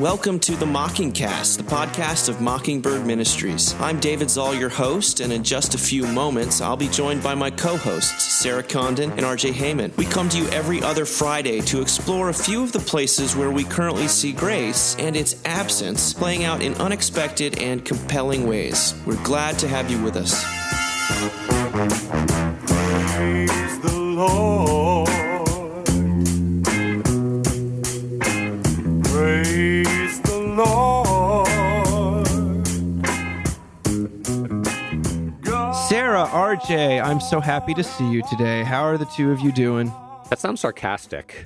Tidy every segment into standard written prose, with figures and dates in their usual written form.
Welcome to the Mockingcast, the podcast of Mockingbird Ministries. I'm David Zoll, your host, and in just a few moments, I'll be joined by my co-hosts, Sarah Condon and RJ Heyman. We come to you every other Friday to explore a few of the places where we currently see grace and its absence playing out in unexpected and compelling ways. We're glad to have you with us. Praise the Lord. Praise the Lord. Sarah, RJ, I'm so happy to see you today. How are the two of you doing? That sounds sarcastic.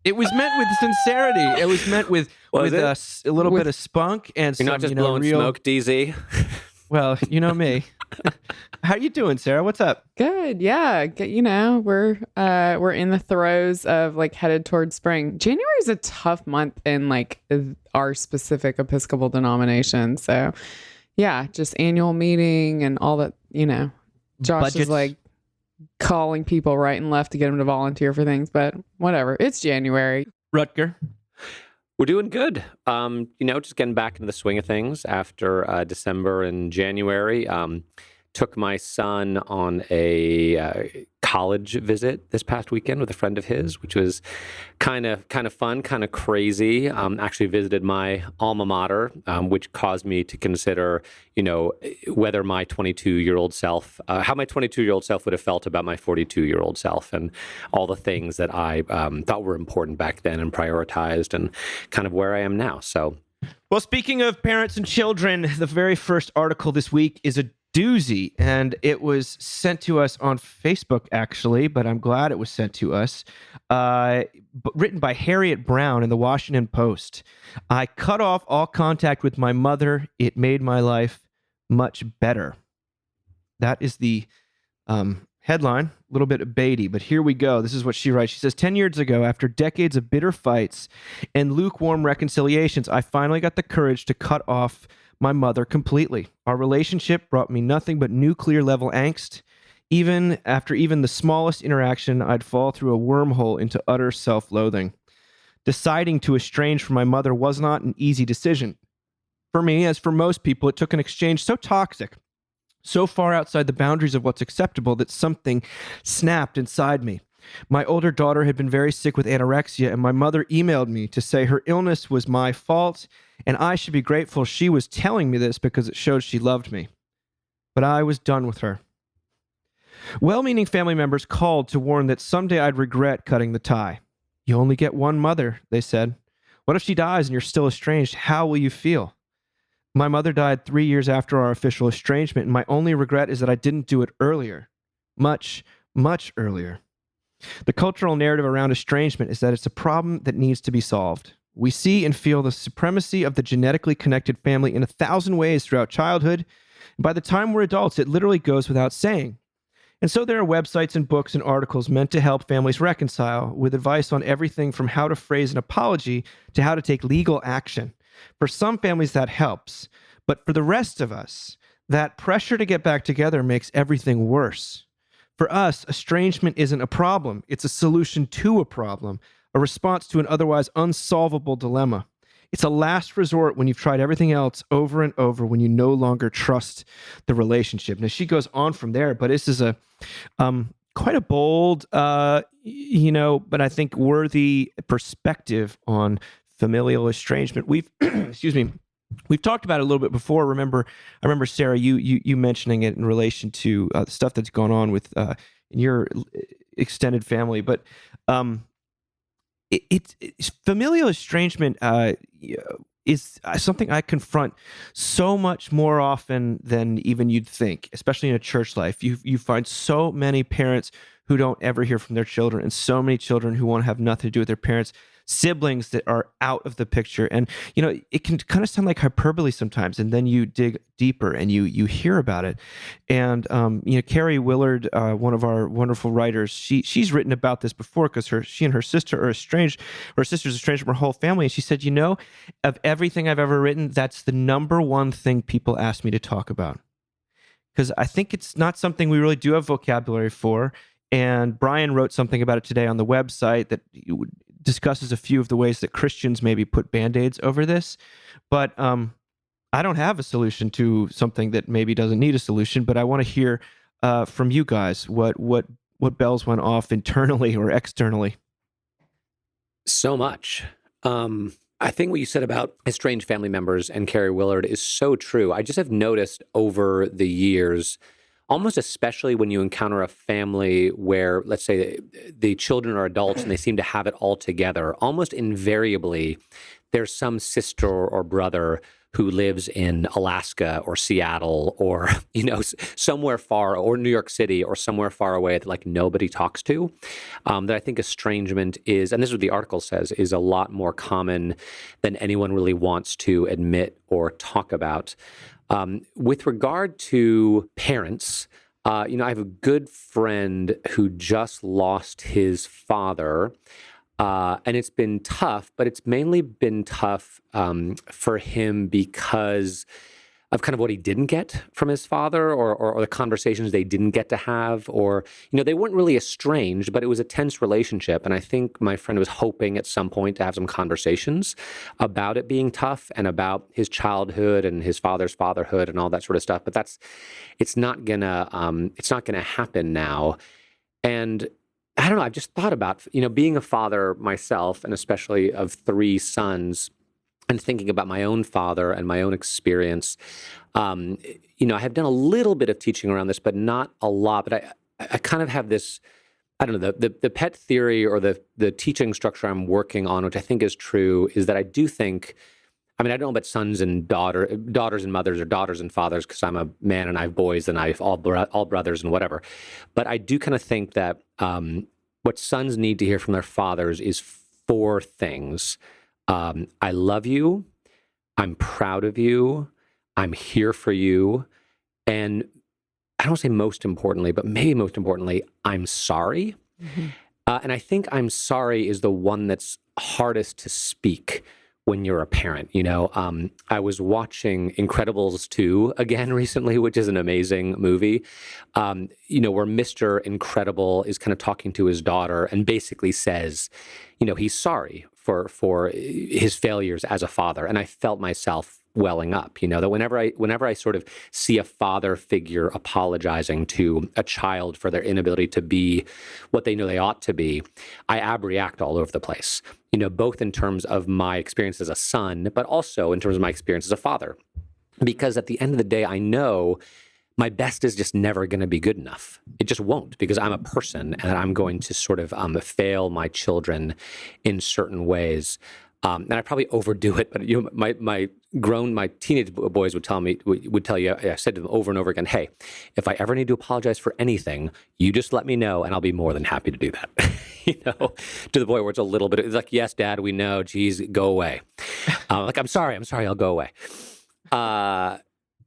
It was meant with sincerity. It was meant with a little bit of spunk and You're some, not just blowing real smoke, DZ. Well, you know me. How you doing, Sarah? What's up? Good. Yeah. We're in the throes of headed towards spring. January is a tough month in our specific Episcopal denomination. So yeah, just annual meeting and all that, Josh Budgets. is calling people right and left to get them to volunteer for things, but whatever. It's January. Rutger. We're doing good. Just getting back into the swing of things after December and January. Took my son on a college visit this past weekend with a friend of his, which was kind of fun, kind of crazy. Actually visited my alma mater, which caused me to consider, whether my 22-year-old self, how my 22-year-old self would have felt about my 42-year-old self, and all the things that I thought were important back then and prioritized, and kind of where I am now. So, Well, speaking of parents and children, the very first article this week is a doozy, and it was sent to us on Facebook, actually, but I'm glad it was sent to us. Written by Harriet Brown in the Washington Post. I cut off all contact with my mother. It made my life much better. That is the headline. A little bit baity, but here we go. This is what she writes. She says, 10 years ago, after decades of bitter fights and lukewarm reconciliations, I finally got the courage to cut off my mother completely. Our relationship brought me nothing but nuclear level angst. Even after the smallest interaction, I'd fall through a wormhole into utter self-loathing. Deciding to estrange from my mother was not an easy decision. For me, as for most people, it took an exchange so toxic, so far outside the boundaries of what's acceptable, that something snapped inside me. My older daughter had been very sick with anorexia, and my mother emailed me to say her illness was my fault, and I should be grateful she was telling me this because it showed she loved me. But I was done with her. Well-meaning family members called to warn that someday I'd regret cutting the tie. You only get one mother, they said. What if she dies and you're still estranged? How will you feel? My mother died 3 years after our official estrangement, and my only regret is that I didn't do it earlier. Much, much earlier. The cultural narrative around estrangement is that it's a problem that needs to be solved. We see and feel the supremacy of the genetically connected family in 1,000 ways throughout childhood. And by the time we're adults, it literally goes without saying. And so there are websites and books and articles meant to help families reconcile, with advice on everything from how to phrase an apology to how to take legal action. For some families, that helps. But for the rest of us, that pressure to get back together makes everything worse. For us, estrangement isn't a problem. It's a solution to a problem, a response to an otherwise unsolvable dilemma. It's a last resort when you've tried everything else over and over, when you no longer trust the relationship. Now, she goes on from there, but this is a quite a bold, but I think worthy perspective on familial estrangement. We've, we've talked about it a little bit before. I remember Sarah, you mentioning it in relation to the stuff that's gone on with in your extended family, but it's familial estrangement is something I confront so much more often than even you'd think, especially in a church life. You find so many parents who don't ever hear from their children, and so many children who want to have nothing to do with their parents, siblings that are out of the picture. And, it can kind of sound like hyperbole sometimes, and then you dig deeper and you hear about it. And, Carrie Willard, one of our wonderful writers, she's written about this before because she and her sister are estranged. Her sister's estranged from her whole family. And she said, of everything I've ever written, that's the number one thing people ask me to talk about. Because I think it's not something we really do have vocabulary for. And Brian wrote something about it today on the website that discusses a few of the ways that Christians maybe put Band-Aids over this. But I don't have a solution to something that maybe doesn't need a solution, but I want to hear from you guys what bells went off internally or externally. So much. I think what you said about estranged family members and Carrie Willard is so true. I just have noticed over the years, almost especially when you encounter a family where, let's say, the children are adults and they seem to have it all together, almost invariably, there's some sister or brother who lives in Alaska or Seattle or, somewhere far, or New York City or somewhere far away that like nobody talks to, that I think estrangement is, and this is what the article says, is a lot more common than anyone really wants to admit or talk about. With regard to parents, I have a good friend who just lost his father. And it's been tough, but it's mainly been tough for him because of kind of what he didn't get from his father or the conversations they didn't get to have, or, they weren't really estranged, but it was a tense relationship. And I think my friend was hoping at some point to have some conversations about it being tough and about his childhood and his father's fatherhood and all that sort of stuff. But it's not gonna happen now. And I don't know, I've just thought about, being a father myself, and especially of 3 sons, and thinking about my own father and my own experience. I have done a little bit of teaching around this, but not a lot. But I kind of have this, I don't know, the pet theory or the teaching structure I'm working on, which I think is true, is that I do think, I don't know about sons and daughters and mothers, or daughters and fathers, because I'm a man and I have boys and I have all brothers and whatever. But I do kind of think that what sons need to hear from their fathers is 4 things. I love you. I'm proud of you. I'm here for you. And I don't say most importantly, but maybe most importantly, I'm sorry. Mm-hmm. And I think I'm sorry is the one that's hardest to speak when you're a parent. I was watching Incredibles 2 again recently, which is an amazing movie, where Mr. Incredible is kind of talking to his daughter and basically says, he's sorry for his failures as a father. And I felt myself welling up, that whenever I sort of see a father figure apologizing to a child for their inability to be what they know they ought to be, I abreact all over the place, both in terms of my experience as a son, but also in terms of my experience as a father. Because at the end of the day, I know my best is just never going to be good enough. It just won't, because I'm a person and I'm going to sort of fail my children in certain ways. And I probably overdo it, but my teenage boys would tell you, I said to them over and over again, hey, if I ever need to apologize for anything, you just let me know and I'll be more than happy to do that. To the point where it's like, yes, Dad, we know, geez, go away. I'm sorry, I'll go away.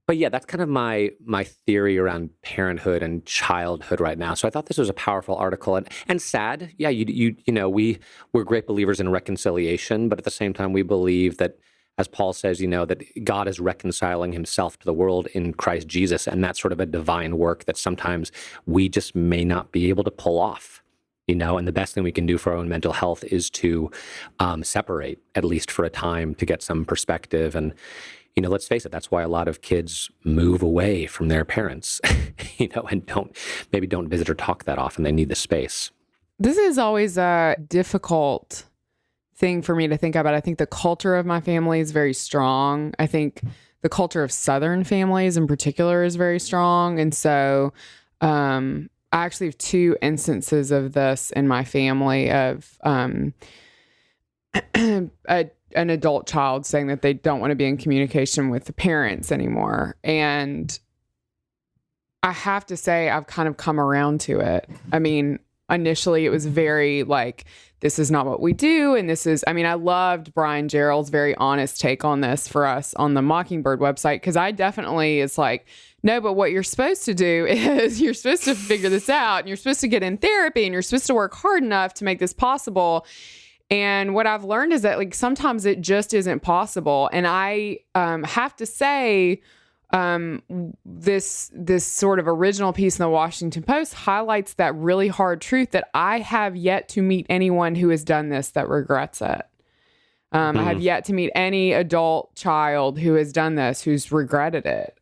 But yeah, that's kind of my theory around parenthood and childhood right now. So I thought this was a powerful article and sad. Yeah, we're great believers in reconciliation, but at the same time, we believe that, as Paul says, that God is reconciling himself to the world in Christ Jesus, and that's sort of a divine work that sometimes we just may not be able to pull off. And the best thing we can do for our own mental health is to separate, at least for a time, to get some perspective. And let's face it, that's why a lot of kids move away from their parents, and don't visit or talk that often. They need the space. This is always a difficult thing for me to think about. I think the culture of my family is very strong. I think the culture of Southern families in particular is very strong. And so I actually have 2 instances of this in my family of an adult child saying that they don't want to be in communication with the parents anymore. And I have to say, I've kind of come around to it. Initially it was very like, this is not what we do. And I loved Brian Gerald's very honest take on this for us on the Mockingbird website. Cause I definitely, it's like, no, but what you're supposed to do is you're supposed to figure this out and you're supposed to get in therapy and you're supposed to work hard enough to make this possible. And what I've learned is that like sometimes it just isn't possible. And I have to say, this sort of original piece in the Washington Post highlights that really hard truth that I have yet to meet anyone who has done this that regrets it. I have yet to meet any adult child who has done this, who's regretted it,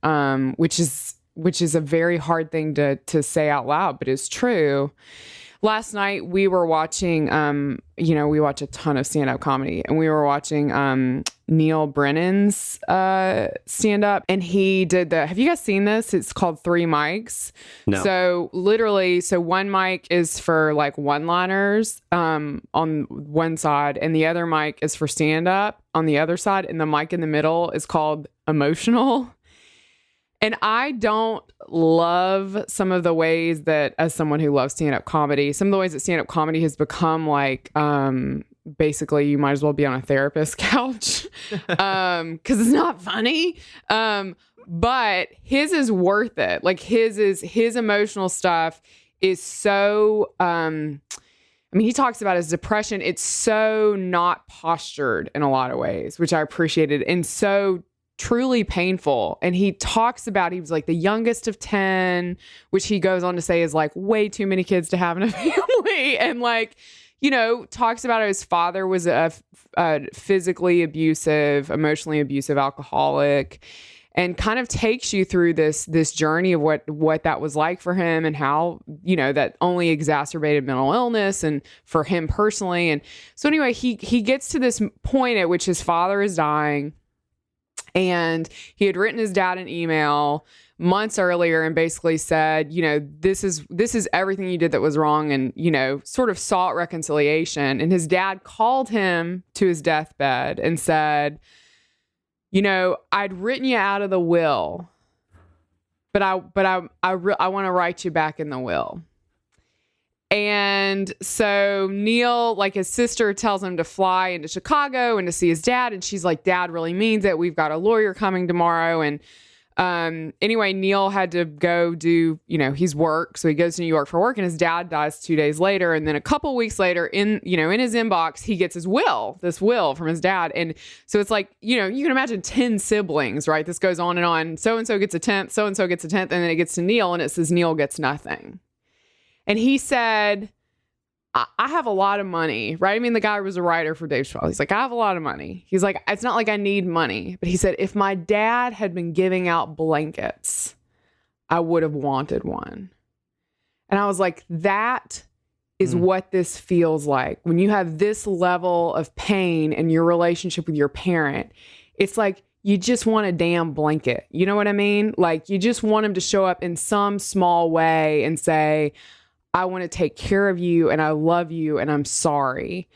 which is a very hard thing to say out loud, but it's true. Last night we were watching, we watch a ton of stand-up comedy, and we were watching Neil Brennan's stand-up, and he did have you guys seen this? It's called Three Mics. No. So literally, one mic is for like one-liners on one side, and the other mic is for stand-up on the other side, and the mic in the middle is called emotional. And I don't love some of the ways that, as someone who loves stand-up comedy, some of the ways that stand-up comedy has become like, basically you might as well be on a therapist's couch because it's not funny. But his is worth it. Like his emotional stuff is so, he talks about his depression. It's so not postured in a lot of ways, which I appreciated, and so truly painful. And he talks about, he was like the youngest of 10, which he goes on to say is like way too many kids to have in a family. And like, talks about how his father was a physically abusive, emotionally abusive alcoholic, and kind of takes you through this journey of what that was like for him, and how, that only exacerbated mental illness and for him personally. And so anyway, he gets to this point at which his father is dying. And he had written his dad an email months earlier and basically said, this is everything you did that was wrong, and, sort of sought reconciliation. And his dad called him to his deathbed and said, I'd written you out of the will, but I want to write you back in the will. And so Neil, like his sister, tells him to fly into Chicago and to see his dad. And she's like, Dad really means it. We've got a lawyer coming tomorrow. And anyway, Neil had to go do, his work. So he goes to New York for work, and his dad dies 2 days later. And then a couple weeks later in his inbox, he gets this will from his dad. And so it's like, you can imagine 10 siblings, right? This goes on and on. So-and-so gets a 10th, so-and-so gets a 10th. And then it gets to Neil, and it says Neil gets nothing. And he said, I have a lot of money, right? The guy was a writer for Dave Chappelle. He's like, I have a lot of money. He's like, it's not like I need money. But he said, if my dad had been giving out blankets, I would have wanted one. And I was like, that is what this feels like. When you have this level of pain in your relationship with your parent, it's like, you just want a damn blanket. You know what I mean? Like, you just want him to show up in some small way and say, I want to take care of you, and I love you, and I'm sorry.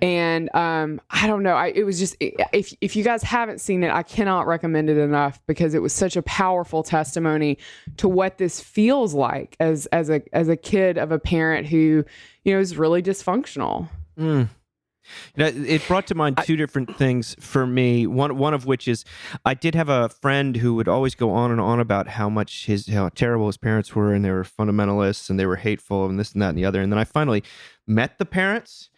And I don't know. It was just, if you guys haven't seen it, I cannot recommend it enough, because it was such a powerful testimony to what this feels like as a kid of a parent who, is really dysfunctional. It brought to mind two different things for me. One of which is, I did have a friend who would always go on and on about how terrible his parents were, and they were fundamentalists, and they were hateful, and this and that and the other. And then I finally met the parents,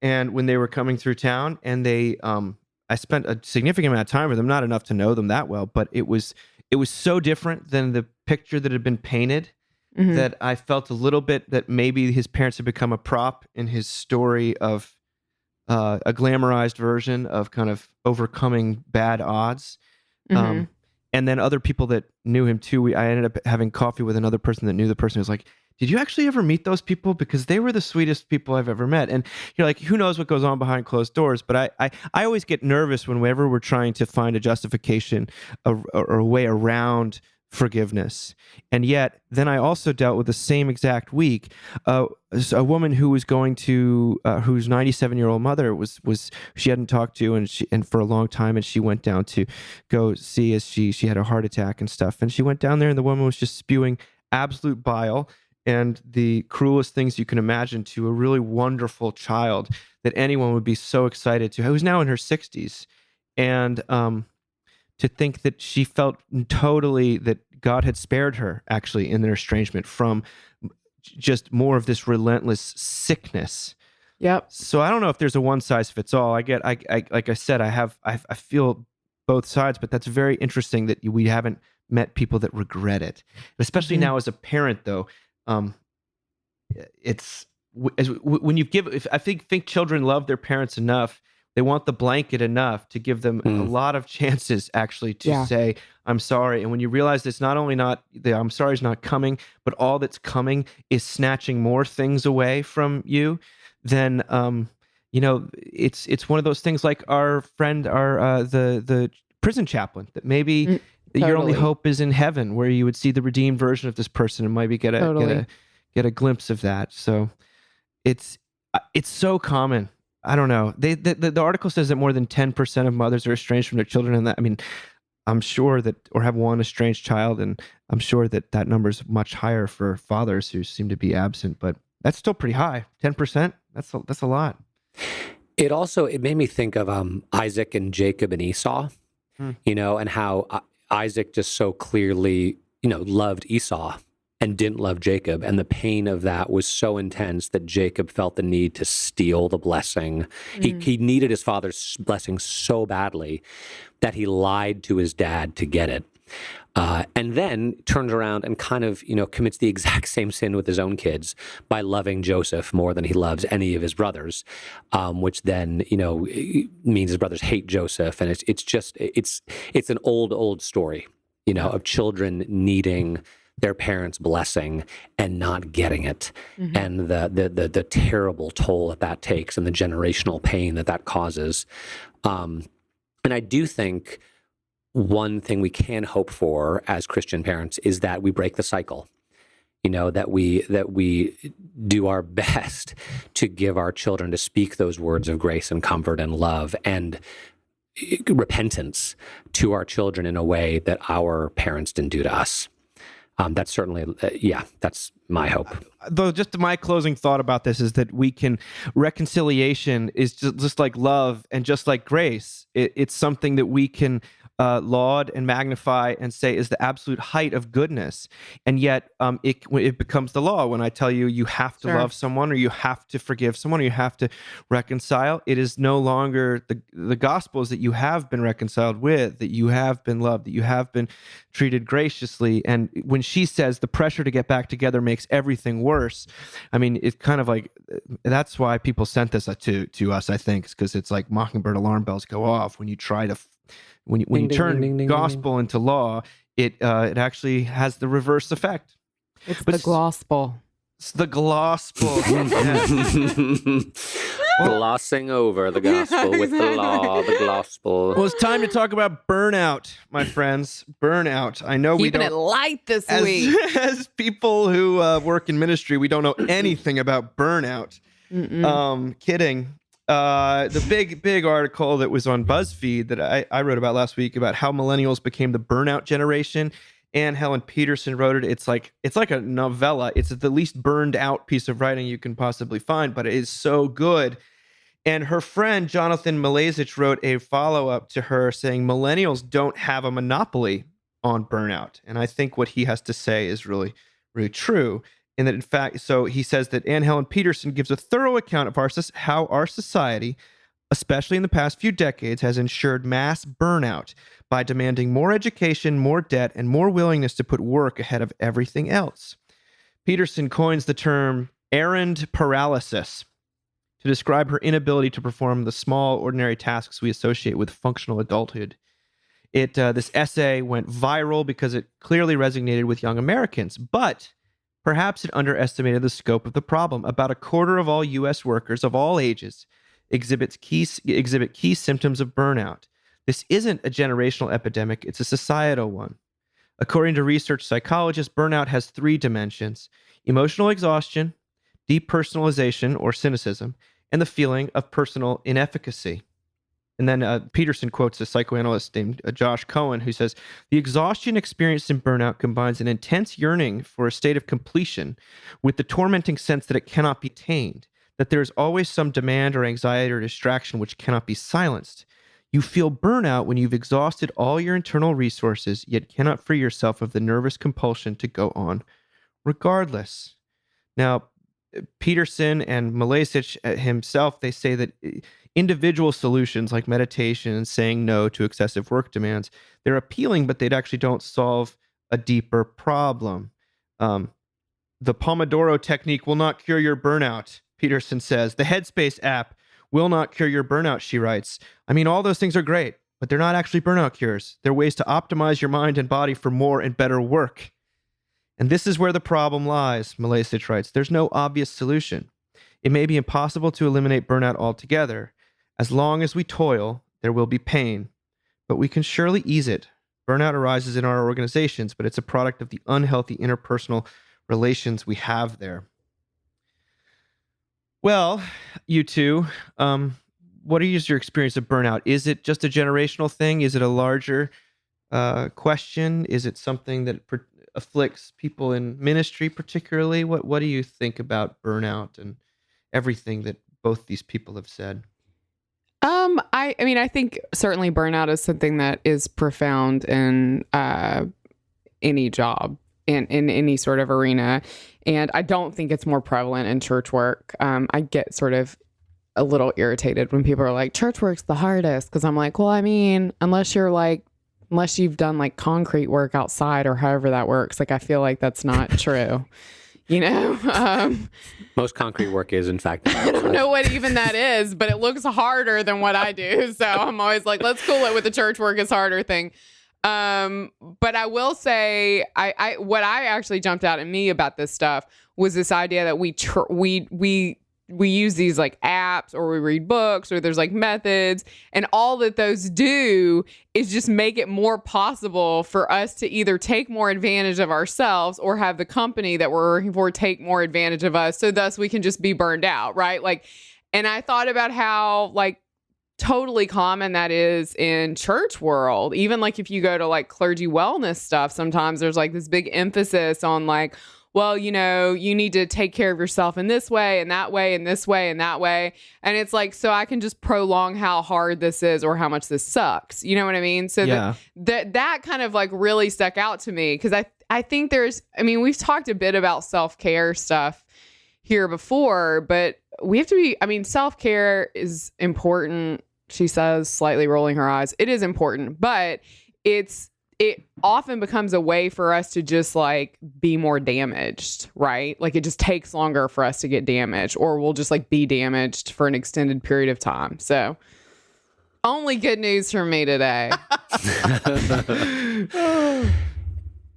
and when they were coming through town, and I spent a significant amount of time with them, not enough to know them that well, but it was so different than the picture that had been painted. Mm-hmm. That I felt a little bit that maybe his parents had become a prop in his story of a glamorized version of kind of overcoming bad odds. Mm-hmm. And then other people that knew him too. I ended up having coffee with another person that knew the person, who was like, did you actually ever meet those people? Because they were the sweetest people I've ever met. And you're like, who knows what goes on behind closed doors? But I always get nervous whenever we're trying to find a justification or a way around forgiveness. And yet, then I also dealt with the same exact week, a woman who was going to, whose 97-year-old mother was she hadn't talked to, and for a long time, and she went down to go see, as she had a heart attack and stuff. And she went down there, and the woman was just spewing absolute bile and the cruelest things you can imagine to a really wonderful child that anyone would be so excited to, who's now in her 60s. And to think that she felt totally that God had spared her, actually, in their estrangement from just more of this relentless sickness. Yep. So I don't know if there's a one size fits all. I like I said, I feel both sides, but that's very interesting that we haven't met people that regret it. And especially now as a parent, though, it's when you give. I think children love their parents enough. They want the blanket enough to give them a lot of chances actually to say, I'm sorry. And when you realize it's not only not the I'm sorry is not coming, but all that's coming is snatching more things away from you, then, it's one of those things like our friend, the prison chaplain, that maybe your only hope is in heaven, where you would see the redeemed version of this person and maybe get a glimpse of that. So it's so common. I don't know. The article says that more than 10% of mothers are estranged from their children, and that, I mean, I'm sure that, or have one estranged child, and I'm sure that number is much higher for fathers who seem to be absent. But that's still pretty high. 10%. That's a lot. It made me think of Isaac and Jacob and Esau, and how Isaac just so clearly, loved Esau and didn't love Jacob. And the pain of that was so intense that Jacob felt the need to steal the blessing. He needed his father's blessing so badly that he lied to his dad to get it. And then turns around and kind of, commits the exact same sin with his own kids by loving Joseph more than he loves any of his brothers, which then, means his brothers hate Joseph. And it's an old story, of children needing their parents' blessing and not getting it, and the terrible toll that takes and the generational pain that causes. And I do think one thing we can hope for as Christian parents is that we break the cycle. That we do our best to give our children, to speak those words of grace and comfort and love and repentance to our children in a way that our parents didn't do to us. That's certainly, that's my hope. Though, just my closing thought about this is that reconciliation is just like love and just like grace. It's something that we can laud and magnify and say is the absolute height of goodness. And yet it becomes the law when I tell you, you have to love someone, or you have to forgive someone, or you have to reconcile. It is no longer the gospel is that you have been reconciled with, that you have been loved, that you have been treated graciously. And when she says the pressure to get back together makes everything worse, I mean, it's kind of like, that's why people sent this to us, I think, because it's like mockingbird alarm bells go off when you try to when you turn gospel into law. It actually has the reverse effect. It's the gospel. It's the gospel. Glossing over the gospel with the law, the gospel. Well, it's time to talk about burnout, my friends. Burnout. I know Keeping it light this week. As people who work in ministry, we don't know anything about burnout. Kidding. The big article that was on BuzzFeed that I wrote about last week about how millennials became the burnout generation. Anne Helen Peterson wrote it. It's like a novella. It's the least burned out piece of writing you can possibly find, but it is so good. And her friend Jonathan Malazich wrote a follow-up to her saying millennials don't have a monopoly on burnout. And I think what he has to say is really, really true. And that, in fact, so he says that Anne Helen Peterson gives a thorough account of how our society, especially in the past few decades, has ensured mass burnout by demanding more education, more debt, and more willingness to put work ahead of everything else. Peterson coins the term errand paralysis to describe her inability to perform the small, ordinary tasks we associate with functional adulthood. This essay went viral because it clearly resonated with young Americans, but perhaps it underestimated the scope of the problem. About a quarter of all U.S. workers of all ages exhibit key symptoms of burnout. This isn't a generational epidemic, it's a societal one. According to research psychologists, burnout has three dimensions: emotional exhaustion, depersonalization or cynicism, and the feeling of personal inefficacy. And then Peterson quotes a psychoanalyst named Josh Cohen, who says, the exhaustion experienced in burnout combines an intense yearning for a state of completion with the tormenting sense that it cannot be tamed, that there is always some demand or anxiety or distraction which cannot be silenced. You feel burnout when you've exhausted all your internal resources, yet cannot free yourself of the nervous compulsion to go on regardless. Now, Peterson and Milesic himself, they say that individual solutions like meditation and saying no to excessive work demands, they're appealing, but they actually don't solve a deeper problem. The Pomodoro technique will not cure your burnout, Peterson says. The Headspace app will not cure your burnout, she writes. I mean, all those things are great, but they're not actually burnout cures. They're ways to optimize your mind and body for more and better work. And this is where the problem lies, Milesic writes. There's no obvious solution. It may be impossible to eliminate burnout altogether. As long as we toil, there will be pain, but we can surely ease it. Burnout arises in our organizations, but it's a product of the unhealthy interpersonal relations we have there. Well, you two, what is your experience of burnout? Is it just a generational thing? Is it a larger question? Is it something that afflicts people in ministry particularly? What do you think about burnout and everything that both these people have said? I mean, I think certainly burnout is something that is profound in any job and in any sort of arena. And I don't think it's more prevalent in church work. I get sort of a little irritated when people are like, church work's the hardest. Because I'm like, well, I mean, unless you've done like concrete work outside or however that works, like I feel like that's not true. Most concrete work is, in fact, I don't know what even that is, but it looks harder than what I do. So I'm always like, let's cool it with the church work is harder thing. But I will say, what I actually jumped out at me about this stuff was this idea that we use these like apps or we read books or there's like methods, and all that those do is just make it more possible for us to either take more advantage of ourselves or have the company that we're working for take more advantage of us. So thus we can just be burned out. Right. Like, and I thought about how like totally common that is in church world. Even like if you go to like clergy wellness stuff, sometimes there's like this big emphasis on like, well, you need to take care of yourself in this way and that way and this way and that way. And it's like, so I can just prolong how hard this is or how much this sucks. You know what I mean? So yeah. that kind of like really stuck out to me because I think we've talked a bit about self-care stuff here before, but we have to be, self-care is important. She says, slightly rolling her eyes. It is important, but it often becomes a way for us to just like be more damaged, right? Like it just takes longer for us to get damaged, or we'll just like be damaged for an extended period of time. So only good news from me today.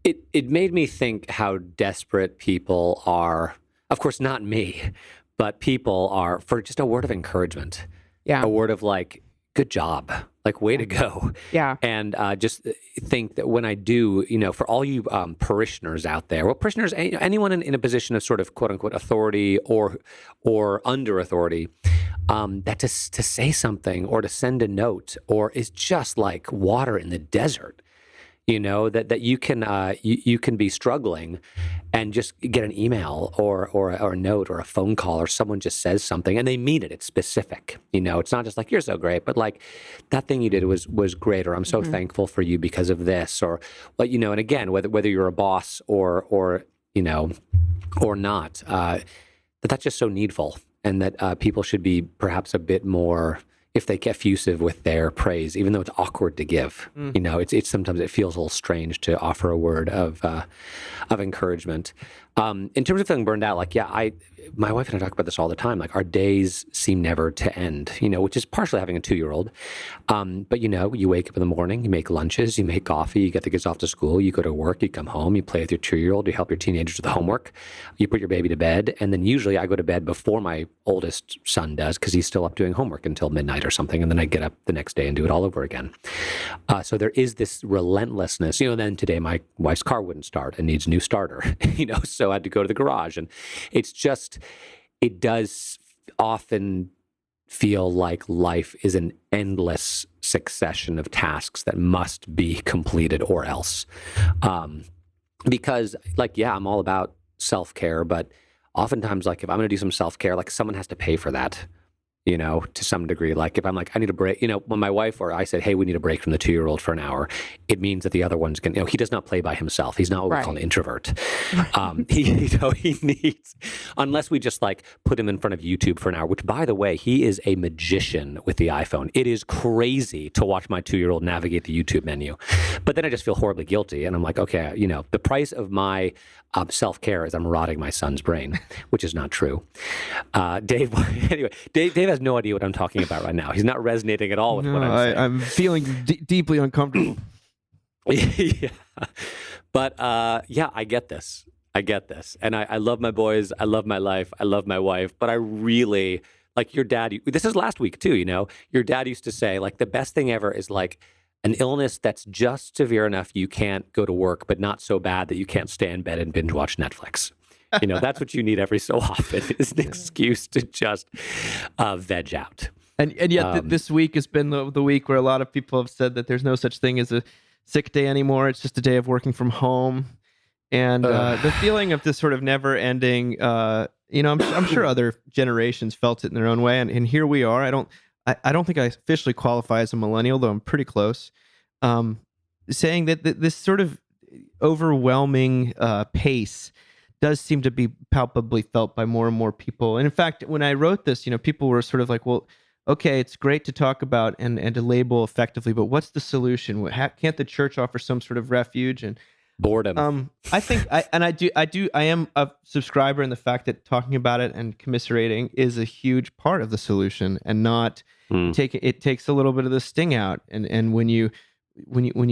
It made me think how desperate people are. Of course, not me, but people are for just a word of encouragement. Yeah. A word of like, good job, like way to go. Yeah. And just think that when I do, for all you parishioners out there, well, parishioners, anyone in a position of sort of quote unquote authority or under authority, that to say something or to send a note or is just like water in the desert. That you can you can be struggling and just get an email or a note or a phone call or someone just says something and they mean it. It's specific. It's not just like, you're so great, but like that thing you did was great, or I'm so thankful for you because of this, or and again, whether you're a boss or not, that's just so needful, and that people should be perhaps a bit more, if they get effusive with their praise, even though it's awkward to give. It's sometimes it feels a little strange to offer a word of encouragement. In terms of feeling burned out, like, my wife and I talk about this all the time. Like, our days seem never to end, which is partially having a 2-year-old. But, you wake up in the morning, you make lunches, you make coffee, you get the kids off to school, you go to work, you come home, you play with your 2-year-old, you help your teenagers with the homework, you put your baby to bed. And then usually I go to bed before my oldest son does, because he's still up doing homework until midnight or something. And then I get up the next day and do it all over again. So there is this relentlessness. Then today my wife's car wouldn't start and needs a new starter, so I had to go to the garage. And it's just, it does often feel like life is an endless succession of tasks that must be completed or else. Because I'm all about self-care, but oftentimes, like, if I'm going to do some self-care, like, someone has to pay for that. to some degree. Like if I'm like, I need a break, when my wife or I said, hey, we need a break from the 2-year-old for an hour, it means that the other one's going to, he does not play by himself. He's not what we call an introvert. He needs, unless we just like put him in front of YouTube for an hour, which by the way, he is a magician with the iPhone. It is crazy to watch my 2-year-old navigate the YouTube menu. But then I just feel horribly guilty. And I'm like, okay, the price of my self-care is I'm rotting my son's brain, which is not true. Dave has no idea what I'm talking about right now. He's not resonating at all with what I'm saying. I'm feeling deeply uncomfortable. Yeah. But I get this. And I love my boys. I love my life. I love my wife. But I really, like your dad, this is last week too, your dad used to say, like, the best thing ever is like an illness that's just severe enough you can't go to work, but not so bad that you can't stay in bed and binge watch Netflix. That's what you need every so often, is an excuse to just veg out. And yet this week has been the week where a lot of people have said that there's no such thing as a sick day anymore. It's just a day of working from home. And the feeling of this sort of never-ending, I'm sure other generations felt it in their own way. And here we are. I don't think I officially qualify as a millennial, though I'm pretty close. Saying that this sort of overwhelming pace does seem to be palpably felt by more and more people. And in fact, when I wrote this, people were sort of like, well, okay, it's great to talk about and to label effectively, but what's the solution? Can't the church offer some sort of refuge? And boredom. I think I am a subscriber in the fact that talking about it and commiserating is a huge part of the solution, and not it takes a little bit of the sting out. And when you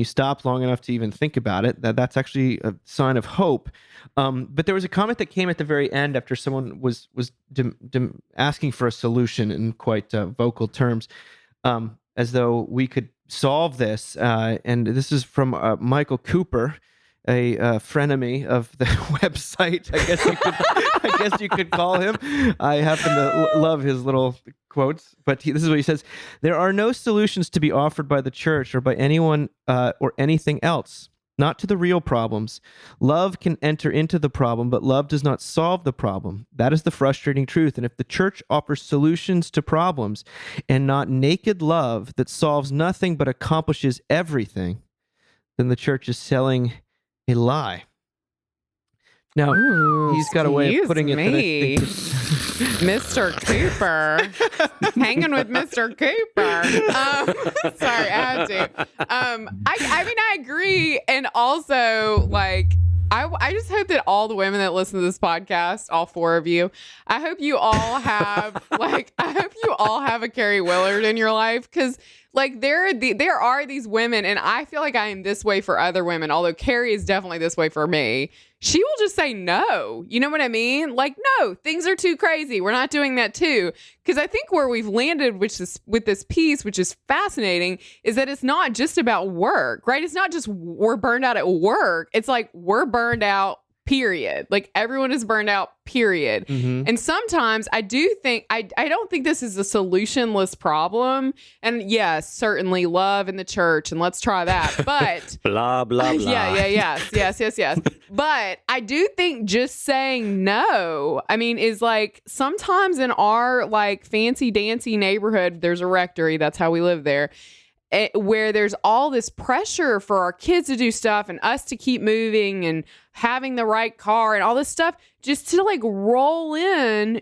stop long enough to even think about it, that's actually a sign of hope. But there was a comment that came at the very end after someone was asking for a solution in quite vocal terms, as though we could solve this. And this is from Michael Cooper, a frenemy of the website. I guess you could call him. I happen to love his little quotes, but this is what he says: "There are no solutions to be offered by the church or by anyone or anything else. Not to the real problems. Love can enter into the problem, but love does not solve the problem. That is the frustrating truth. And if the church offers solutions to problems and not naked love that solves nothing but accomplishes everything, then the church is selling a lie." Now, he's got a way of putting it that I think Mr. Cooper. Hanging with Mr. Cooper. Sorry, I had to. I mean, I agree. And also, like, I just hope that all the women that listen to this podcast, all 4 of you, I hope you all have, a Carrie Willard in your life. Because, like, there are these women, and I feel like I am this way for other women, although Carrie is definitely this way for me. She will just say no. You know what I mean? Like, no, things are too crazy. We're not doing that too. Because I think where we've landed with this piece, which is fascinating, is that it's not just about work, right? It's not just we're burned out at work. It's like we're burned out, period. Like, everyone is burned out, period. Mm-hmm. And sometimes I do think, I don't think this is a solutionless problem. And yes, certainly love in the church, and let's try that. But blah, blah, blah. Yes. But I do think just saying no, I mean, is like, sometimes in our like fancy dancy neighborhood, there's a rectory. That's how we live there. Where there's all this pressure for our kids to do stuff and us to keep moving and having the right car and all this stuff, just to like roll in,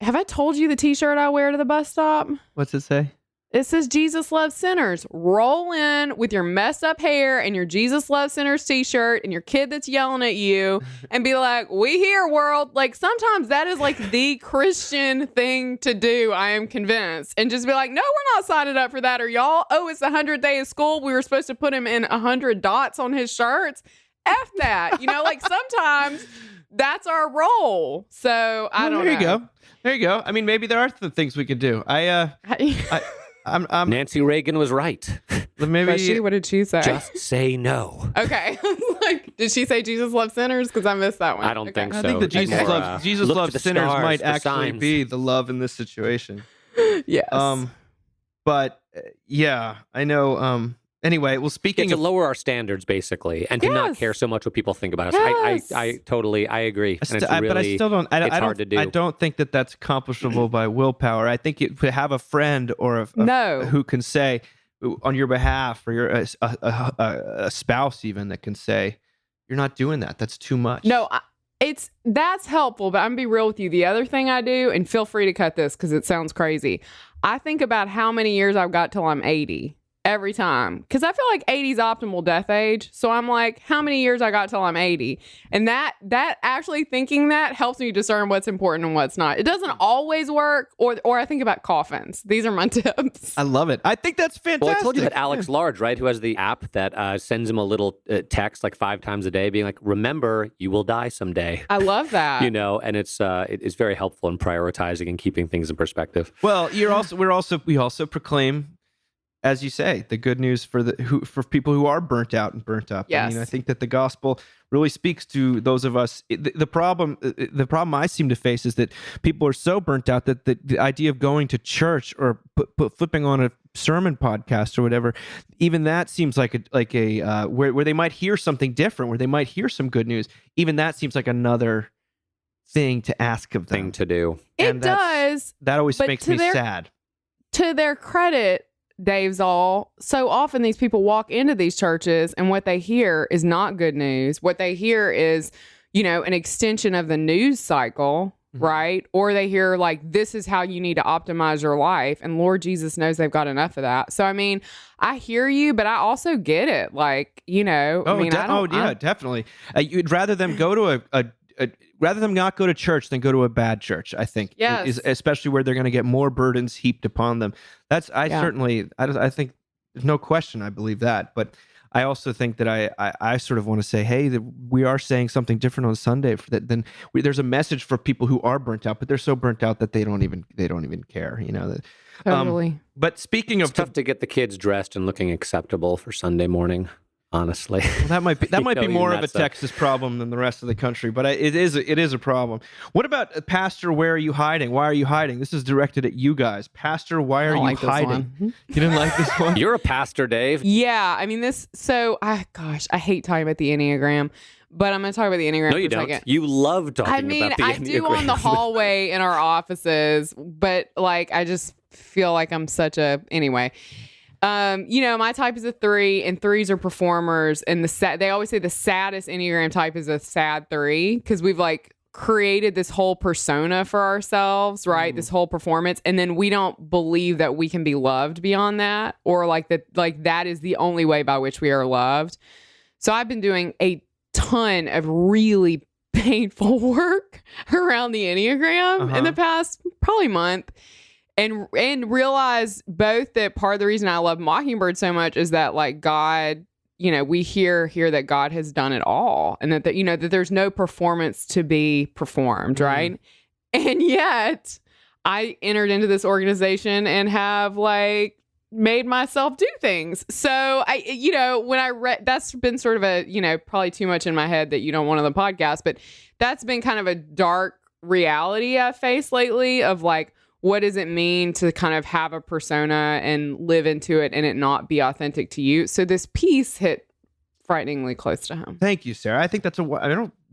Have I told you the t-shirt I wear to the bus stop? What's it say? It says Jesus loves sinners. Roll in with your messed up hair and your Jesus loves sinners t-shirt and your kid that's yelling at you and be like, we here, world. Like, sometimes that is like the Christian thing to do, I am convinced. And just be like, no, we're not signing up for that. Or y'all, it's the 100th day of school. We were supposed to put him in 100 dots on his shirts. F that. Like, sometimes that's our role. So I don't know. There you go. I mean, maybe there are things we could do. I'm Nancy Reagan was right. Maybe. What did she say? Just say no. Okay. Like, did she say Jesus loves sinners? Because I missed that one. I don't think so. I think that Jesus loves sinners might actually be the love in this situation. Yes. But yeah, I know. Anyway, well, speaking to of lower our standards, basically, and to not Yes. care so much what people think about us. Yes. I totally agree. And it's really, but I still don't. it's hard to do. I don't think that that's accomplishable by willpower. I think to have a friend or No. who can say on your behalf, or your a spouse even that can say, "You're not doing that. That's too much." No, that's helpful, but I'm gonna be real with you. The other thing I do, and feel free to cut this because it sounds crazy. I think about how many years I've got till I'm 80 every time, because I feel like 80 is optimal death age. So I'm like, how many years I got till I'm 80, and that actually thinking that helps me discern what's important and what's not. It doesn't always work, or I think about coffins. These are my tips. I love it. I think that's fantastic. Well, I told you that Alex Large, right, who has the app that sends him a little text like 5 times a day, being like, "Remember, you will die someday." I love that. You know, and it's very helpful in prioritizing and keeping things in perspective. Well, we also proclaim, as you say, the good news for people who are burnt out and burnt up. Yes. I mean, I think that the gospel really speaks to those of us. The problem I seem to face is that people are so burnt out that the idea of going to church or flipping on a sermon podcast or whatever, even that seems like a where they might hear something different, where they might hear some good news. Even that seems like another thing to ask of them. Thing to do. It does. That always but makes me sad. To their credit, Dave Zoll, so often these people walk into these churches and what they hear is not good news. What they hear is, an extension of the news cycle, right? Or they hear like, this is how you need to optimize your life. And Lord Jesus knows they've got enough of that. So, I mean, I hear you, but I also get it. Like, Definitely. You'd rather them go to rather than not go to church than go to a bad church, I think. Yes. Especially where they're going to get more burdens heaped upon them. I think there's no question I believe that. But I also think that I sort of want to say, hey, that we are saying something different on Sunday. There's a message for people who are burnt out, but they're so burnt out that they don't even care. Totally. But speaking of It's tough to get the kids dressed and looking acceptable for Sunday morning. Honestly, well, that might be more of a that's Texas problem than the rest of the country, but it is a problem. What about Pastor? Where are you hiding? Why are you hiding? This is directed at you guys, Pastor. Why are you hiding? You didn't like this one? You're a pastor, Dave. Yeah, I mean this. So, I hate talking about the Enneagram, but I'm going to talk about the Enneagram. No, you for a don't. second. You love talking about the Enneagram. I do on the hallway in our offices, but like I just feel like I'm anyway. My type is a 3, and 3s are performers. And they always say the saddest Enneagram type is a sad 3, because we've like created this whole persona for ourselves, right? This whole performance, and then we don't believe that we can be loved beyond that, or that is the only way by which we are loved. So I've been doing a ton of really painful work around the Enneagram in the past probably month. And realize both that part of the reason I love Mockingbird so much is that like God, we hear that God has done it all, and that that there's no performance to be performed, right? And yet I entered into this organization and have like made myself do things. So when I read, that's been sort of a, probably too much in my head that you don't want on the podcast, but that's been kind of a dark reality I've faced lately of like, what does it mean to kind of have a persona and live into it and it not be authentic to you? So this piece hit frighteningly close to home. Thank you, Sarah. I think there's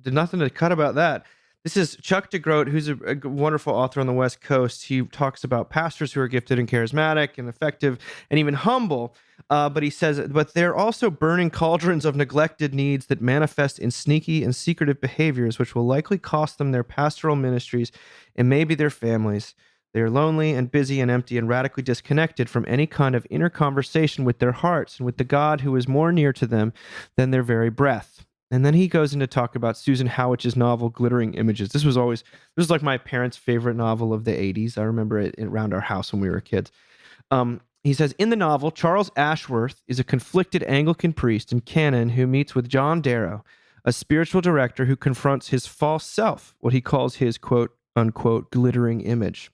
nothing to cut about that. This is Chuck DeGroat, who's a wonderful author on the West Coast. He talks about pastors who are gifted and charismatic and effective and even humble. But he says, but they're also burning cauldrons of neglected needs that manifest in sneaky and secretive behaviors, which will likely cost them their pastoral ministries and maybe their families. They are lonely and busy and empty and radically disconnected from any kind of inner conversation with their hearts and with the God who is more near to them than their very breath. And then he goes into talk about Susan Howitch's novel, Glittering Images. This was like my parents' favorite novel of the 80s. I remember it around our house when we were kids. He says, in the novel, Charles Ashworth is a conflicted Anglican priest and canon who meets with John Darrow, a spiritual director who confronts his false self, what he calls his quote, unquote, glittering image.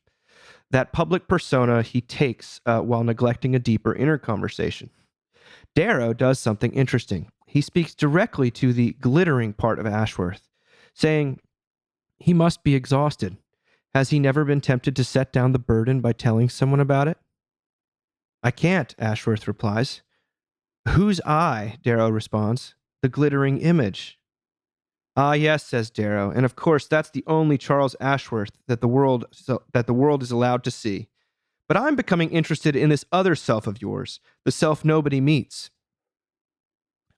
That public persona he takes while neglecting a deeper inner conversation. Darrow does something interesting. He speaks directly to the glittering part of Ashworth, saying, he must be exhausted. Has he never been tempted to set down the burden by telling someone about it? I can't, Ashworth replies. Whose eye? Darrow responds. The glittering image. Ah, yes, says Darrow, and of course that's the only Charles Ashworth that the world is allowed to see. But I'm becoming interested in this other self of yours, the self nobody meets.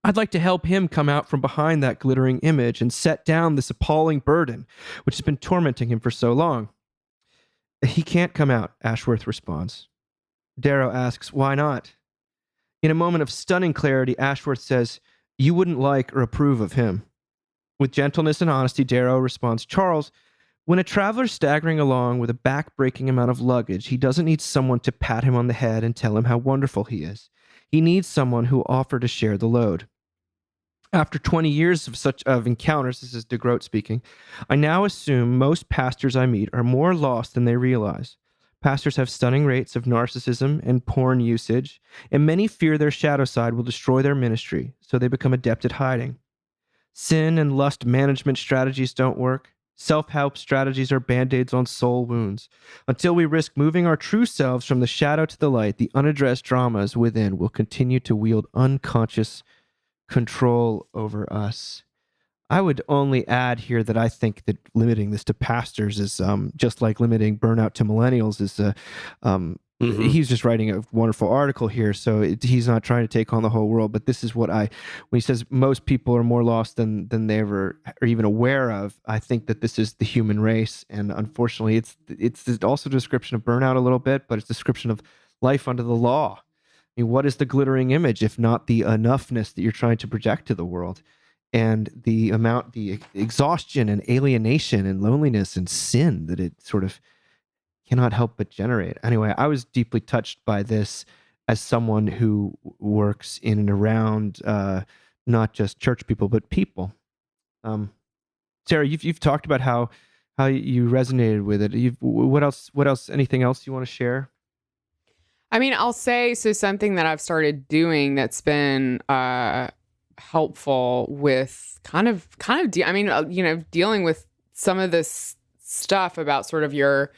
I'd like to help him come out from behind that glittering image and set down this appalling burden which has been tormenting him for so long. He can't come out, Ashworth responds. Darrow asks, why not? In a moment of stunning clarity, Ashworth says, you wouldn't like or approve of him. With gentleness and honesty, Darrow responds, Charles, when a traveler's staggering along with a back-breaking amount of luggage, he doesn't need someone to pat him on the head and tell him how wonderful he is. He needs someone who will offer to share the load. After 20 years of encounters, this is de Groot speaking, I now assume most pastors I meet are more lost than they realize. Pastors have stunning rates of narcissism and porn usage, and many fear their shadow side will destroy their ministry, so they become adept at hiding. Sin and lust management strategies don't work. Self-help strategies are band-aids on soul wounds. Until we risk moving our true selves from the shadow to the light, the unaddressed dramas within will continue to wield unconscious control over us. I would only add here that I think that limiting this to pastors is just like limiting burnout to millennials is he's just writing a wonderful article here, so he's not trying to take on the whole world, but this is what when he says most people are more lost than they ever are even aware of, I think that this is the human race, and unfortunately it's also a description of burnout a little bit, but it's a description of life under the law. I mean, what is the glittering image if not the enoughness that you're trying to project to the world? And the exhaustion and alienation and loneliness and sin that it sort of cannot help but generate. Anyway, I was deeply touched by this as someone who works in and around not just church people, but people. Sarah, you've talked about how you resonated with it. What else? Anything else you want to share? I mean, I'll say, so something that I've started doing that's been helpful with dealing with some of this stuff about sort of your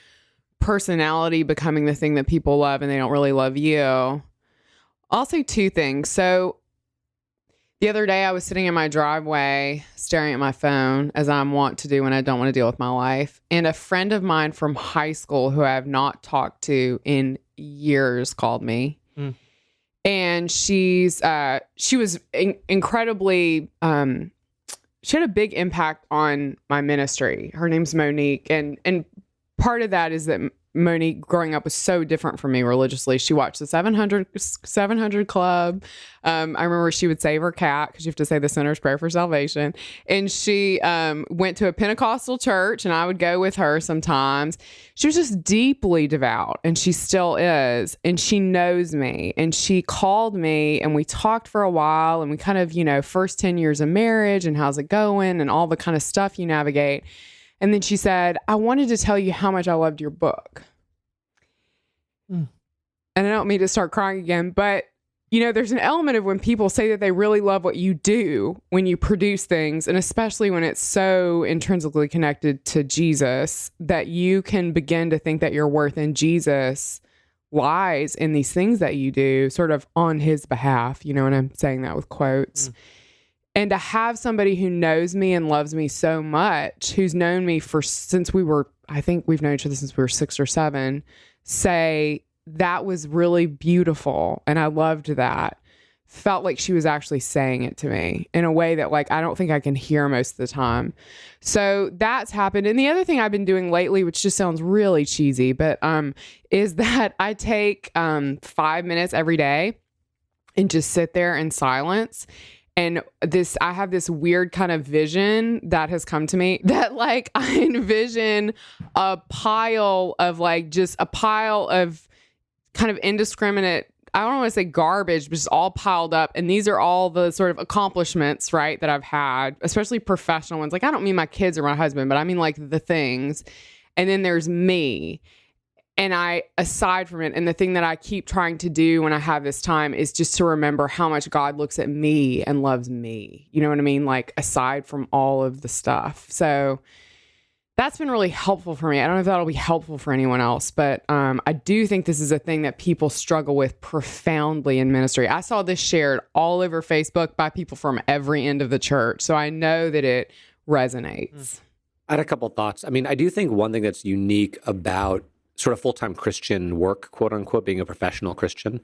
personality becoming the thing that people love and they don't really love you. I'll say two things. So the other day I was sitting in my driveway staring at my phone, as I'm wont to do when I don't want to deal with my life. And a friend of mine from high school who I have not talked to in years called me. And she was incredibly, she had a big impact on my ministry. Her name's Monique. And part of that is that Monique growing up was so different from me religiously. She watched the 700 Club. I remember she would save her cat because you have to say the sinner's prayer for salvation. And she went to a Pentecostal church, and I would go with her sometimes. She was just deeply devout, and she still is. And she knows me, and she called me, and we talked for a while, and we kind of, first 10 years of marriage and how's it going and all the kind of stuff you navigate. And then she said, I wanted to tell you how much I loved your book. And I don't mean to start crying again, but, there's an element of when people say that they really love what you do when you produce things, and especially when it's so intrinsically connected to Jesus, that you can begin to think that your worth in Jesus lies in these things that you do sort of on his behalf, and I'm saying that with quotes. And to have somebody who knows me and loves me so much, who's known me since I think we've known each other since we were 6 or 7, say that was really beautiful. And I loved that. Felt like she was actually saying it to me in a way that I don't think I can hear most of the time. So that's happened. And the other thing I've been doing lately, which just sounds really cheesy, but is that I take 5 minutes every day and just sit there in silence. And I have this weird kind of vision that has come to me that I envision a pile of kind of indiscriminate, I don't want to say garbage, but just all piled up. And these are all the sort of accomplishments, right, that I've had, especially professional ones. I don't mean my kids or my husband, but I mean the things. And then there's me. And aside from it, and the thing that I keep trying to do when I have this time is just to remember how much God looks at me and loves me. You know what I mean? Aside from all of the stuff. So that's been really helpful for me. I don't know if that'll be helpful for anyone else, but I do think this is a thing that people struggle with profoundly in ministry. I saw this shared all over Facebook by people from every end of the church. So I know that it resonates. I had a couple thoughts. I mean, I do think one thing that's unique about sort of full-time Christian work, quote unquote, being a professional Christian,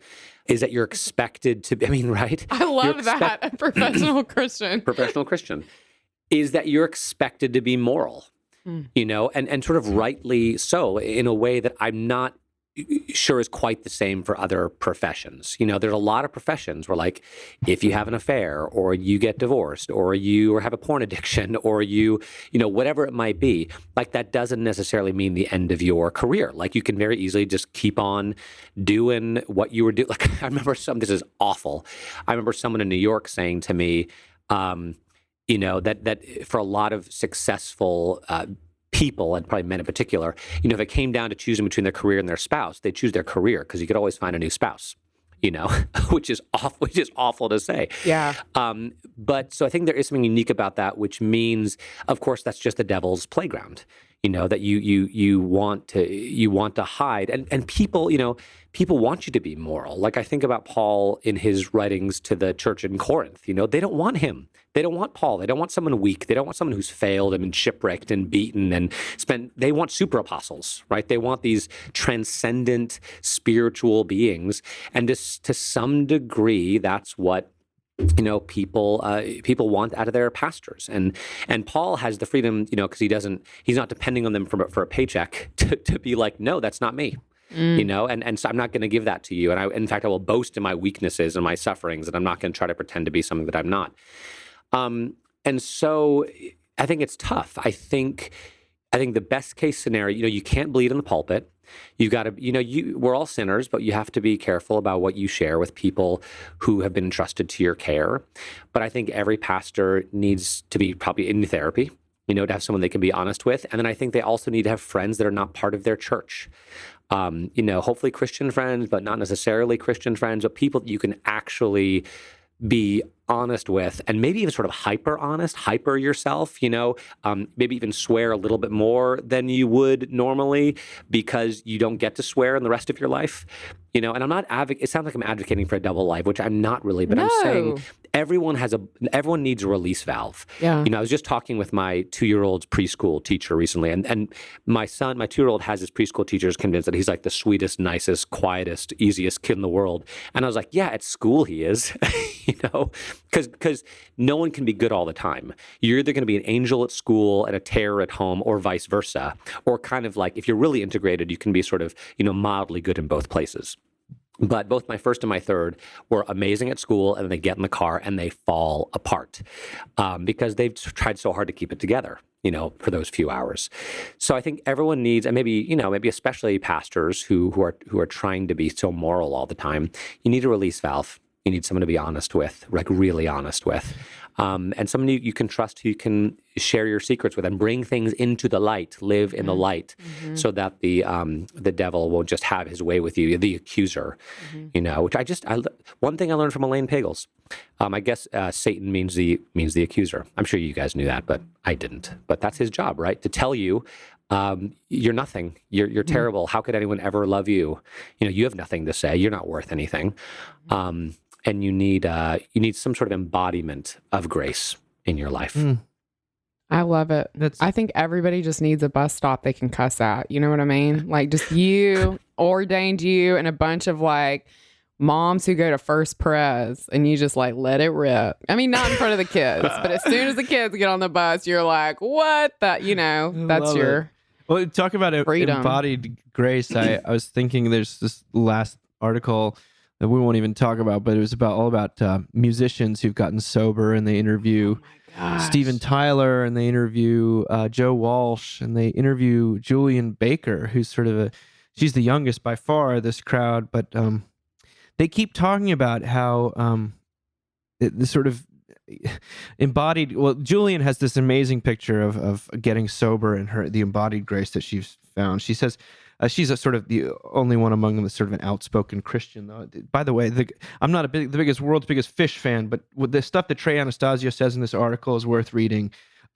is that you're expected to be, I mean, right? I love that, a professional Christian. Professional Christian, is that you're expected to be moral, you know, and sort of rightly so, in a way that I'm not sure is quite the same for other professions. You know, there's a lot of professions where, like, if you have an affair or you get divorced or you have a porn addiction or you know, whatever it might be, like, that doesn't necessarily mean the end of your career. Like, you can very easily just keep on doing what you were doing. Like, I remember this is awful. I remember someone in New York saying to me, you know, that for a lot of successful people, and probably men in particular, you know, if it came down to choosing between their career and their spouse, they choose their career because you could always find a new spouse, you know, which is awful to say. Yeah. But so I think there is something unique about that, which means, of course, that's just the devil's playground. You know, that you want to hide, and people, you know, people want you to be moral. Like, I think about Paul in his writings to the church in Corinth. You know, they don't want him. They don't want Paul. They don't want someone weak. They don't want someone who's failed and been shipwrecked and beaten and they want super apostles, right? They want these transcendent spiritual beings, and to some degree, that's what, you know, people want out of their pastors, and Paul has the freedom, you know, because he's not depending on them for a paycheck to be like, no, that's not me, you know, and so I'm not going to give that to you, and in fact, I will boast in my weaknesses and my sufferings, and I'm not going to try to pretend to be something that I'm not, and so I think it's tough. I think the best case scenario, you know, you can't bleed in the pulpit. You've got to, you know, we're all sinners, but you have to be careful about what you share with people who have been entrusted to your care. But I think every pastor needs to be probably in therapy, you know, to have someone they can be honest with. And then I think they also need to have friends that are not part of their church. You know, hopefully Christian friends, but not necessarily Christian friends, but people that you can actually be honest with, and maybe even sort of hyper yourself, you know, maybe even swear a little bit more than you would normally because you don't get to swear in the rest of your life, you know, and I'm not it sounds like I'm advocating for a double life, which I'm not really, but I'm saying everyone needs a release valve. Yeah. You know, I was just talking with my 2-year-old's preschool teacher recently, and my 2-year-old has his preschool teachers convinced that he's like the sweetest, nicest, quietest, easiest kid in the world. And I was like, yeah, at school he is, you know, because no one can be good all the time. You're either going to be an angel at school and a terror at home, or vice versa. Or kind of like, if you're really integrated, you can be sort of, you know, mildly good in both places. But both my first and my third were amazing at school, and then they get in the car and they fall apart because they've tried so hard to keep it together, you know, for those few hours. So I think everyone needs, and maybe especially pastors who are trying to be so moral all the time, you need a release valve. You need someone to be honest with, like really honest with, and someone you can trust, who you can share your secrets with and bring things into the light, live in the light, so that the devil won't just have his way with you, the accuser, you know. Which one thing I learned from Elaine Pagels, I guess Satan means the accuser. I'm sure you guys knew that, but I didn't. But that's his job, right? To tell you. You're nothing. You're terrible. How could anyone ever love you? You know, you have nothing to say. You're not worth anything. And you need some sort of embodiment of grace in your life. I love it. I think everybody just needs a bus stop they can cuss at. You know what I mean? Like, just you, ordained you, and a bunch of like moms who go to First Pres, and you just like let it rip. I mean, not in front of the kids, but as soon as the kids get on the bus, you're like, what? That, you know, that's your. Well, talk about freedom. Embodied grace. I was thinking there's this last article that we won't even talk about, but it was all about musicians who've gotten sober, and they interview Steven Tyler, and they interview Joe Walsh, and they interview Julian Baker, who's sort of she's the youngest by far of this crowd, but they keep talking about how the sort of embodied. Well, Julian has this amazing picture of getting sober and the embodied grace that she's found. She says she's a sort of the only one among them that's sort of an outspoken Christian. Though, by the way, I'm not the world's biggest Fish fan, but with the stuff that Trey Anastasio says in this article is worth reading.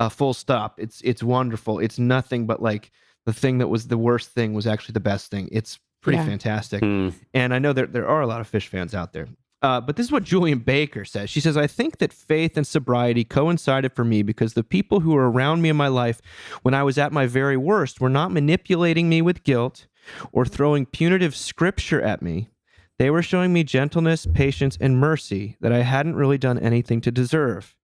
full stop. It's wonderful. It's nothing but like the thing that was the worst thing was actually the best thing. It's pretty fantastic. And I know there are a lot of fish fans out there. But this is what Julian Baker says. She says, I think that faith and sobriety coincided for me because the people who were around me in my life when I was at my very worst were not manipulating me with guilt or throwing punitive scripture at me. They were showing me gentleness, patience, and mercy that I hadn't really done anything to deserve,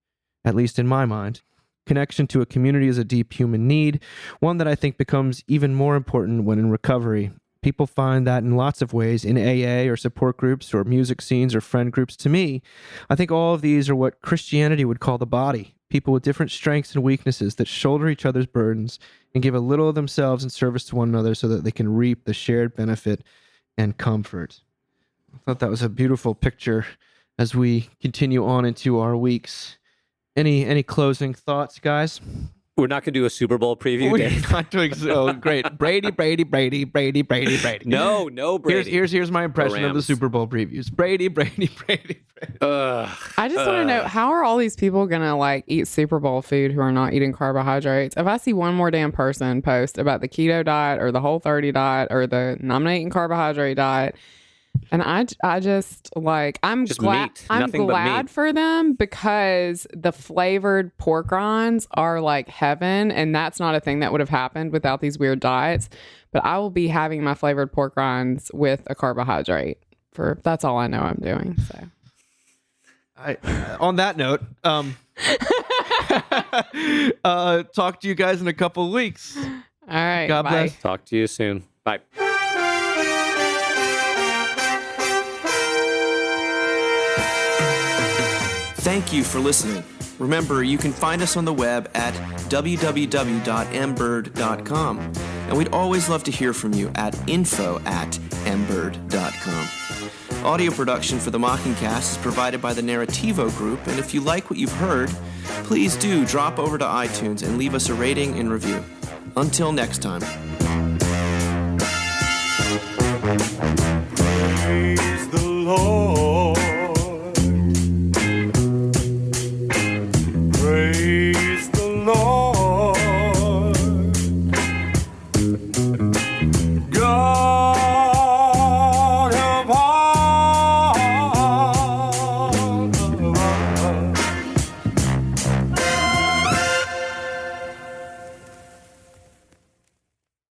at least in my mind. Connection to a community is a deep human need, one that I think becomes even more important when in recovery. People find that in lots of ways, in AA or support groups or music scenes or friend groups. To me, I think all of these are what Christianity would call the body, people with different strengths and weaknesses that shoulder each other's burdens and give a little of themselves in service to one another so that they can reap the shared benefit and comfort. I thought that was a beautiful picture as we continue on into our weeks. Any closing thoughts, guys? We're not going to do a Super Bowl preview, Dave. We're not doing so great. Brady. No, Brady. Here's my impression of the Super Bowl previews. Brady. I just want to know, how are all these people going to like eat Super Bowl food who are not eating carbohydrates? If I see one more damn person post about the keto diet or the Whole30 diet or the I'm not eating carbohydrate diet, and I just like, I'm glad for them because the flavored pork rinds are like heaven, and that's not a thing that would have happened without these weird diets. But I will be having my flavored pork rinds with a carbohydrate. That's all I know I'm doing. So, on that note, talk to you guys in a couple of weeks. All right, God bless. Talk to you soon. Bye. Thank you for listening. Remember, you can find us on the web at www.mbird.com. And we'd always love to hear from you at info@mbird.com. Audio production for the Mockingcast is provided by the Narrativo Group, and if you like what you've heard, please do drop over to iTunes and leave us a rating and review. Until next time.